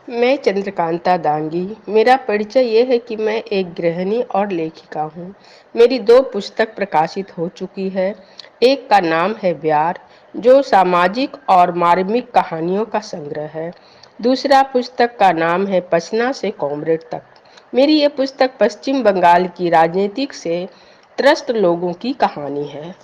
मैं चंद्रकांता दांगी। मेरा परिचय ये है कि मैं एक गृहिणी और लेखिका हूँ। मेरी 2 पुस्तक प्रकाशित हो चुकी है। एक का नाम है ब्यार, जो सामाजिक और मार्मिक कहानियों का संग्रह है। दूसरा पुस्तक का नाम है पसना से कॉमरेड तक। मेरी ये पुस्तक पश्चिम बंगाल की राजनीतिक से त्रस्त लोगों की कहानी है।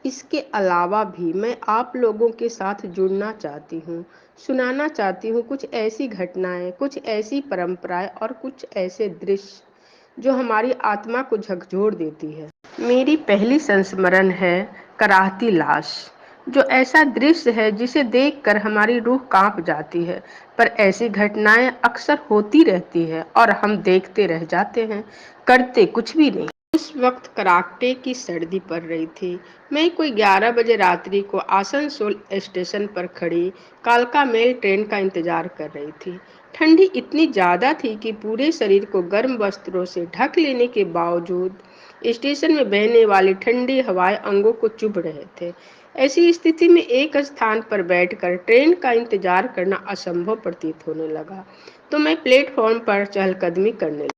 इसके अलावा भी मैं आप लोगों के साथ जुड़ना चाहती हूँ, सुनाना चाहती हूँ कुछ ऐसी घटनाएं, कुछ ऐसी परंपराएं और कुछ ऐसे दृश्य जो हमारी आत्मा को झकझोर देती है। मेरी पहली संस्मरण है कराहती लाश, जो ऐसा दृश्य है जिसे देखकर हमारी रूह कांप जाती है। पर ऐसी घटनाएं अक्सर होती रहती है और हम देखते रह जाते हैं, करते कुछ भी नहीं। उस वक्त कड़ाके की सर्दी पड़ रही थी। मैं कोई 11 बजे रात्रि को आसनसोल स्टेशन पर खड़ी कालका मेल ट्रेन का इंतजार कर रही थी। ठंडी इतनी ज़्यादा थी कि पूरे शरीर को गर्म वस्त्रों से ढक लेने के बावजूद स्टेशन में बहने वाली ठंडी हवाएं अंगों को चुभ रहे थे। ऐसी स्थिति में एक स्थान पर बैठकर ट्रेन का इंतजार करना असंभव प्रतीत होने लगा, तो मैं प्लेटफॉर्म पर चहलकदमी करने लगी।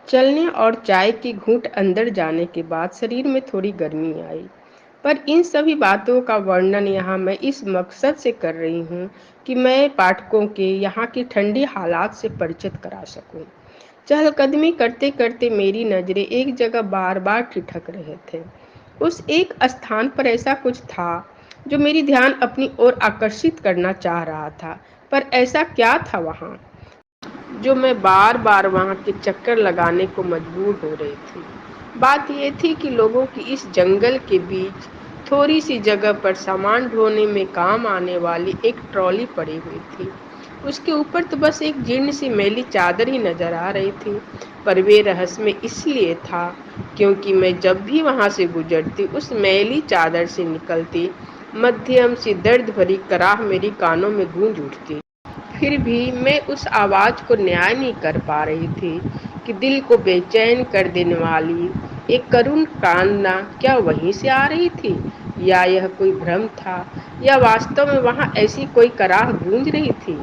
चलने और चाय की घूंट अंदर जाने के बाद शरीर में थोड़ी गर्मी आई। पर इन सभी बातों का वर्णन यहाँ मैं इस मकसद से कर रही हूँ कि मैं पाठकों के यहाँ की ठंडी हालात से परिचित करा सकूँ। चहलकदमी करते करते मेरी नज़रें एक जगह बार बार ठिठक रहे थे। उस एक स्थान पर ऐसा कुछ था जो मेरी ध्यान अपनी ओर आकर्षित करना चाह रहा था। पर ऐसा क्या था वहाँ, जो मैं बार बार वहाँ के चक्कर लगाने को मजबूर हो रही थी? बात यह थी कि लोगों की इस जंगल के बीच थोड़ी सी जगह पर सामान ढोने में काम आने वाली एक ट्रॉली पड़ी हुई थी। उसके ऊपर तो बस एक जीर्ण सी मैली चादर ही नजर आ रही थी। पर वे रहस्यमय इसलिए था क्योंकि मैं जब भी वहां से गुजरती, उस मैली चादर से निकलती मध्यम सी दर्द भरी कराह मेरी कानों में गूंज उठती। फिर भी मैं उस आवाज़ को न्याय नहीं कर पा रही थी कि दिल को बेचैन कर देने वाली एक करुण कांदना क्या वहीं से आ रही थी, या यह कोई भ्रम था, या वास्तव में वहाँ ऐसी कोई कराह गूंज रही थी।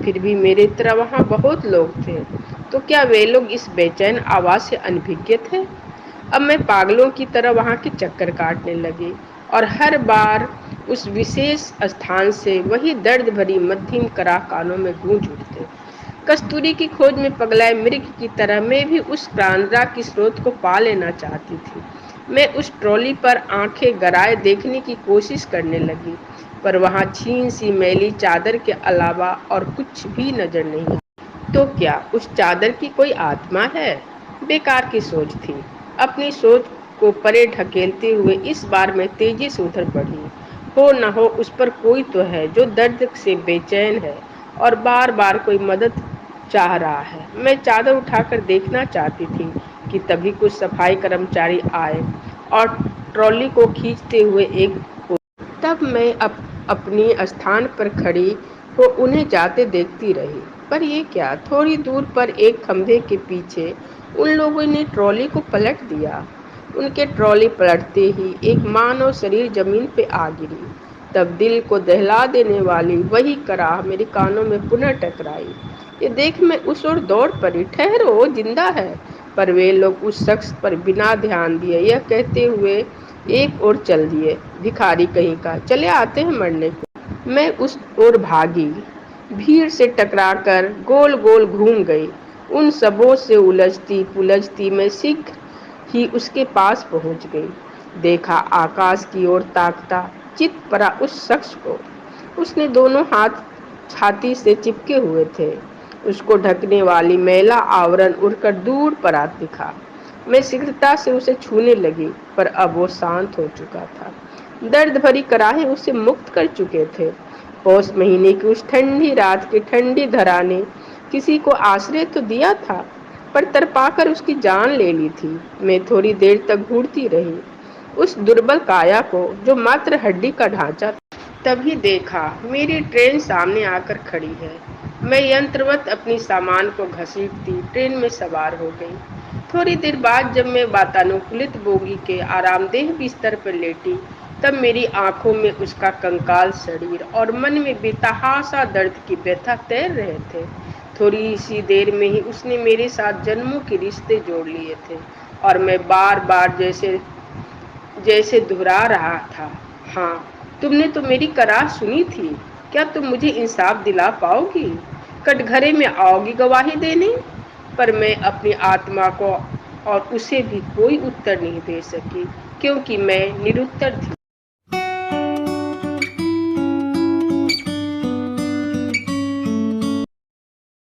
फिर भी मेरी तरह वहाँ बहुत लोग थे, तो क्या वे लोग इस बेचैन आवाज़ से अनभिज्ञ थे? अब मैं पागलों की तरह वहाँ के चक्कर काटने लगी और हर बार उस विशेष स्थान से वही दर्द भरी मध्यम कराह कानों में गूंज उठते। कस्तूरी की खोज में पगलाए मृग की तरह मैं भी उस कांद्रा की स्रोत को पा लेना चाहती थी। मैं उस ट्रॉली पर आंखें गड़ाए देखने की कोशिश करने लगी, पर वहाँ छीन सी मैली चादर के अलावा और कुछ भी नजर नहीं आया। तो क्या उस चादर की कोई आत्मा है? बेकार की सोच थी। अपनी सोच को परे ढकेलते हुए इस बार मैं तेजी से उधर बढ़ी। हो न हो उस पर कोई तो है जो दर्द से बेचैन है और बार बार कोई मदद चाह रहा है। मैं चादर उठाकर देखना चाहती थी कि तभी कुछ सफाई कर्मचारी आए और ट्रॉली को खींचते हुए एक, तब मैं अपनी स्थान पर खड़ी हो उन्हें जाते देखती रही। पर ये क्या, थोड़ी दूर पर एक खंभे के पीछे उन लोगों ने ट्रॉली को पलट दिया। उनके ट्रॉली पलटते ही एक मानव शरीर जमीन पे आ गिरी। तब दिल को दहला देने वाली वही कराह मेरे कानों में पुनः टकराई। ये देख मैं उस ओर दौड़ पड़ी, ठहरो, वो जिंदा है। पर वे लोग उस शख्स पर बिना ध्यान दिए यह कहते हुए एक ओर चल दिए, भिखारी कहीं का, चले आते हैं मरने को। मैं उस ओर भागी, भीड़ से टकराकर गोल गोल घूम गई। उन सबों से उलझती पुलझती मैं शीघ्र ही उसके पास पहुंच गई। देखा आकाश की ओर ताकता, चित पड़ा उस शख्स को। उसने दोनों हाथ छाती से चिपके हुए थे। उसको ढकने वाली मैला आवरण उड़कर दूर पर आ दिखा। मैं शीघ्रता से उसे छूने लगी, पर अब वो शांत हो चुका था। दर्द भरी कराहें उसे मुक्त कर चुके थे। पौष महीने की उस ठंडी रात की ठंडी धरा ने किसी को आश्रय तो दिया था, पर तड़पाकर उसकी जान ले ली थी। मैं थोड़ी देर तक घूरती रही उस दुर्बल काया को जो मात्र हड्डी का ढांचा था। तभी देखा मेरी ट्रेन सामने आकर खड़ी है। मैं यंत्रवत अपनी सामान को घसीटती ट्रेन में सवार हो गई। थोड़ी देर बाद जब मैं वातानुकूलित बोगी के आरामदेह बिस्तर पर लेटी, तब मेरी आंखों में उसका कंकाल शरीर और मन में बेतहाशा दर्द की व्यथा तैर रहे थे। थोड़ी सी देर में ही उसने मेरे साथ जन्मों के रिश्ते जोड़ लिए थे और मैं बार बार जैसे जैसे दोहरा रहा था, हाँ तुमने तो मेरी करार सुनी थी, क्या तुम मुझे इंसाफ दिला पाओगी, कटघरे में आओगी गवाही देने। पर मैं अपनी आत्मा को और उसे भी कोई उत्तर नहीं दे सकी, क्योंकि मैं निरुत्तर थी।